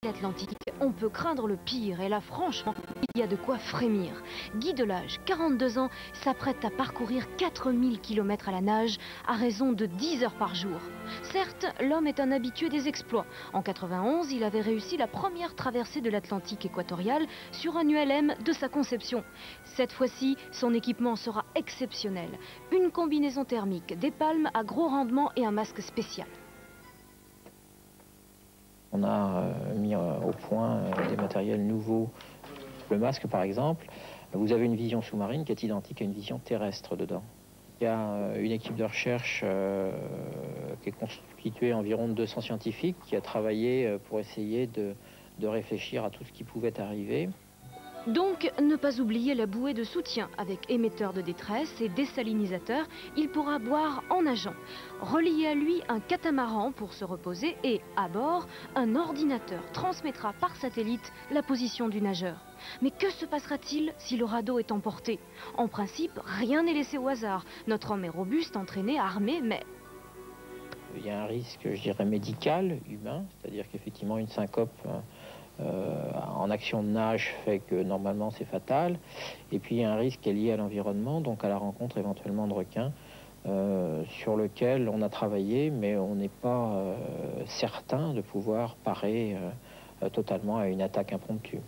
L'Atlantique, on peut craindre le pire et là franchement, il y a de quoi frémir. Guy Delage, 42 ans, s'apprête à parcourir 4000 km à la nage à raison de 10 heures par jour. Certes, l'homme est un habitué des exploits. En 91, il avait réussi la première traversée de l'Atlantique équatorial sur un ULM de sa conception. Cette fois-ci, son équipement sera exceptionnel. Une combinaison thermique, des palmes à gros rendement et un masque spécial. On a mis au point des matériels nouveaux. Le masque, par exemple, vous avez une vision sous-marine qui est identique à une vision terrestre dedans. Il y a une équipe de recherche qui est constituée environ de 200 scientifiques qui a travaillé pour essayer de réfléchir à tout ce qui pouvait arriver. Donc, ne pas oublier la bouée de soutien avec émetteur de détresse et désalinisateur, il pourra boire en nageant. Relié à lui, un catamaran pour se reposer et, à bord, un ordinateur transmettra par satellite la position du nageur. Mais que se passera-t-il si le radeau est emporté? En principe, rien n'est laissé au hasard. Notre homme est robuste, entraîné, armé, mais... Il y a un risque, je dirais, médical, humain, c'est-à-dire qu'effectivement une syncope en action de nage fait que normalement c'est fatal. Et puis il y a un risque qui est lié à l'environnement, donc à la rencontre éventuellement de requins, sur lequel on a travaillé, mais on n'est pas certain de pouvoir parer totalement à une attaque impromptue.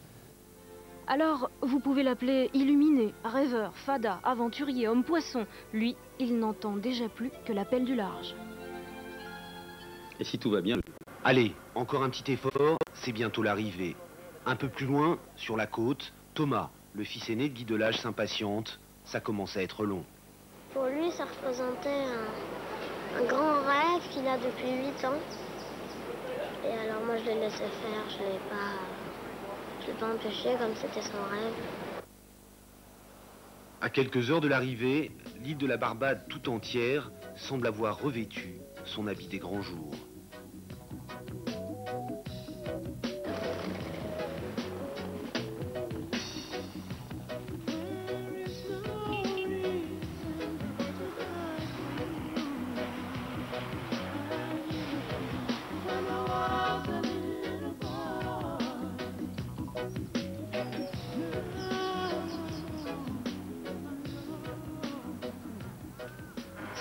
Alors, vous pouvez l'appeler illuminé, rêveur, fada, aventurier, homme-poisson. Lui, il n'entend déjà plus que l'appel du large. Et si tout va bien? Allez, encore un petit effort, c'est bientôt l'arrivée. Un peu plus loin, sur la côte, Thomas, le fils aîné de Guy Delage, s'impatiente. Ça commence à être long. Pour lui, ça représentait un grand rêve qu'il a depuis 8 ans. Et alors moi, je l'ai laissé faire, je l'ai pas empêché comme c'était son rêve. À quelques heures de l'arrivée, l'île de la Barbade tout entière semble avoir revêtu son habit des grands jours.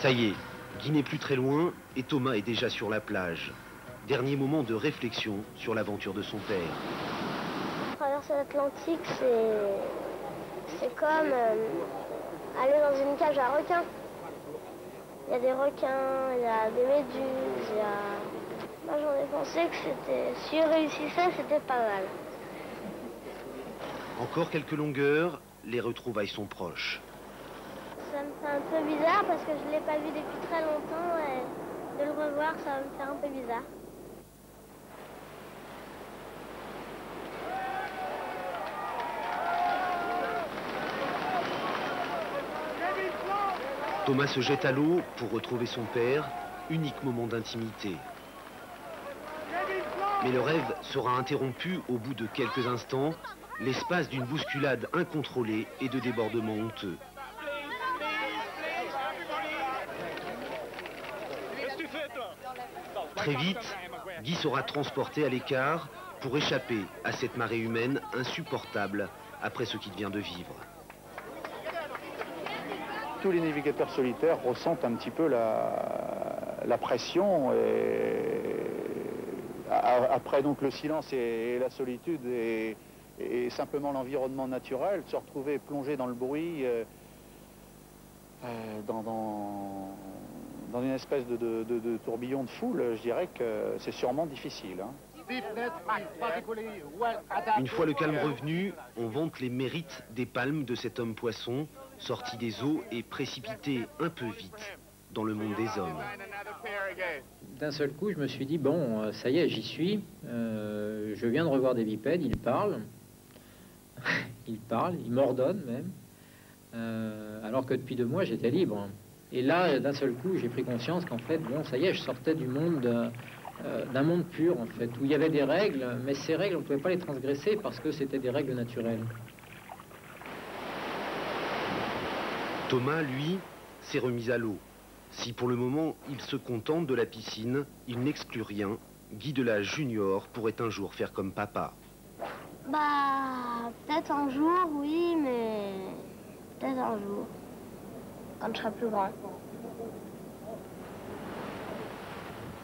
Ça y est, Guy n'est plus très loin et Thomas est déjà sur la plage. Dernier moment de réflexion sur l'aventure de son père. Traverser l'Atlantique, c'est comme aller dans une cage à requins. Il y a des requins, il y a des méduses, Moi j'en ai pensé que si je réussissais, c'était pas mal. Encore quelques longueurs, les retrouvailles sont proches. Ça me fait un peu bizarre parce que je ne l'ai pas vu depuis très longtemps et de le revoir, ça va me faire un peu bizarre. Thomas se jette à l'eau pour retrouver son père, unique moment d'intimité. Mais le rêve sera interrompu au bout de quelques instants, l'espace d'une bousculade incontrôlée et de débordements honteux. Très vite, Guy sera transporté à l'écart pour échapper à cette marée humaine insupportable après ce qu'il vient de vivre. Tous les navigateurs solitaires ressentent un petit peu la pression après donc le silence et la solitude et simplement l'environnement naturel, de se retrouver plongé dans le bruit, dans une espèce de tourbillon de foule, je dirais que c'est sûrement difficile. Une fois le calme revenu, on vante les mérites des palmes de cet homme poisson, sorti des eaux et précipité un peu vite dans le monde des hommes. D'un seul coup, je me suis dit, bon, ça y est, j'y suis. Je viens de revoir des bipèdes, ils parlent. Ils parlent, ils m'ordonnent même. Alors que depuis 2 mois, j'étais libre. Et là, d'un seul coup, j'ai pris conscience qu'en fait, bon, ça y est, je sortais du monde, d'un monde pur, en fait, où il y avait des règles, mais ces règles, on ne pouvait pas les transgresser parce que c'était des règles naturelles. Thomas, lui, s'est remis à l'eau. Si pour le moment, il se contente de la piscine, il n'exclut rien Guy Delage Junior pourrait un jour faire comme papa. Bah, peut-être un jour, oui, mais peut-être un jour, quand je serai plus grand.